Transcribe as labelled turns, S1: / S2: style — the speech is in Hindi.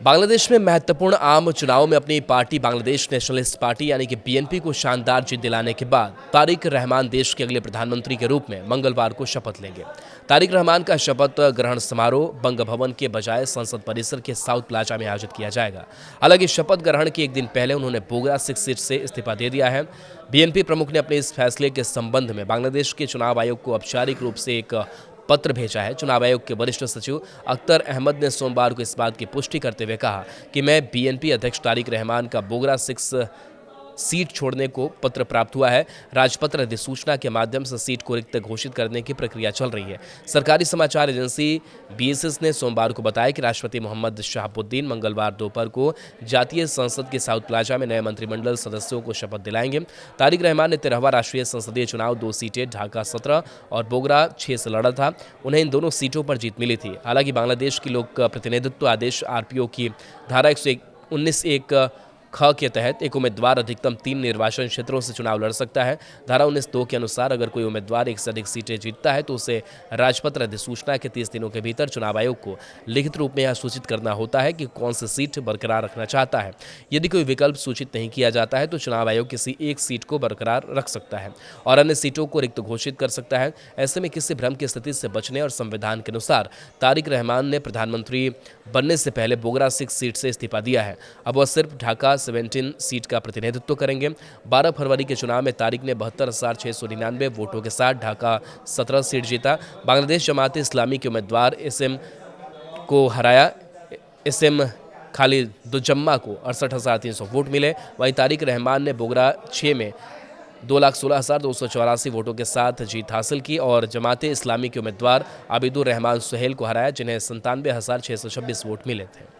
S1: बांग्लादेश में महत्वपूर्ण आम चुनाव में अपनी पार्टी बांग्लादेश नेशनलिस्ट पार्टी यानी कि बीएनपी को शानदार जीत दिलाने के बाद तारिक रहमान देश के अगले प्रधानमंत्री के रूप में मंगलवार को शपथ लेंगे। तारिक रहमान का शपथ ग्रहण समारोह बंग भवन के बजाय संसद परिसर के साउथ प्लाजा में आयोजित किया जाएगा। हालांकि शपथ ग्रहण के एक दिन पहले उन्होंने बोगरा 6 सीट से इस्तीफा दे दिया है। बीएनपी प्रमुख ने अपने इस फैसले के संबंध में बांग्लादेश के चुनाव आयोग को औपचारिक रूप से एक पत्र भेजा है। चुनाव आयोग के वरिष्ठ सचिव अख्तर अहमद ने सोमवार को इस बात की पुष्टि करते हुए कहा कि मैं बीएनपी अध्यक्ष तारिक रहमान का बोगरा 6 सीट छोड़ने को पत्र प्राप्त हुआ है। राजपत्र अधिसूचना के माध्यम से सीट को रिक्त घोषित करने की प्रक्रिया चल रही है। सरकारी समाचार एजेंसी बीएसएस ने सोमवार को बताया कि राष्ट्रपति मोहम्मद शहाबुद्दीन मंगलवार दोपहर को जातीय संसद के साउथ प्लाजा में नए मंत्रिमंडल सदस्यों को शपथ दिलाएंगे। तारिक रहमान ने 13वां राष्ट्रीय संसदीय चुनाव 2 सीटें ढाका 17 और बोगरा 6 से लड़ा था। उन्हें इन दोनों सीटों पर जीत मिली थी। हालांकि बांग्लादेश की लोक प्रतिनिधित्व आदेश आरपीओ की धारा 119(1) ख के तहत एक उम्मीदवार अधिकतम 3 निर्वाचन क्षेत्रों से चुनाव लड़ सकता है। धारा 19(2) के अनुसार अगर कोई उम्मीदवार एक से अधिक सीटें जीतता है तो उसे राजपत्र अधिसूचना के 30 दिनों के भीतर चुनाव आयोग को लिखित रूप में यह सूचित करना होता है कि कौन सी सीट बरकरार रखना चाहता है। यदि कोई विकल्प सूचित नहीं किया जाता है तो चुनाव आयोग किसी एक सीट को बरकरार रख सकता है और अन्य सीटों को रिक्त घोषित कर सकता है। ऐसे में किसी भ्रम की स्थिति से बचने और संविधान के अनुसार तारिक रहमान ने प्रधानमंत्री बनने से पहले बोगरा 6 सीट से इस्तीफा दिया है। अब वह सिर्फ ढाका 17 सीट का प्रतिनिधित्व करेंगे। 12 फरवरी के चुनाव में तारिक ने 72,699 वोटों के साथ ढाका 17 सीट जीता। बांग्लादेश जमात इस्लामी के उम्मीदवार एसएम को हराया। एसएम खालिदुज्जम्मा को 68,300 वोट मिले। वहीं तारिक रहमान ने बोगरा 6 में 2,16,284 वोटों के साथ जीत हासिल की और जमाते इस्लामी के उम्मीदवार आबिदुर रहमान सुहेल को हराया, जिन्हें 97,626 वोट मिले थे।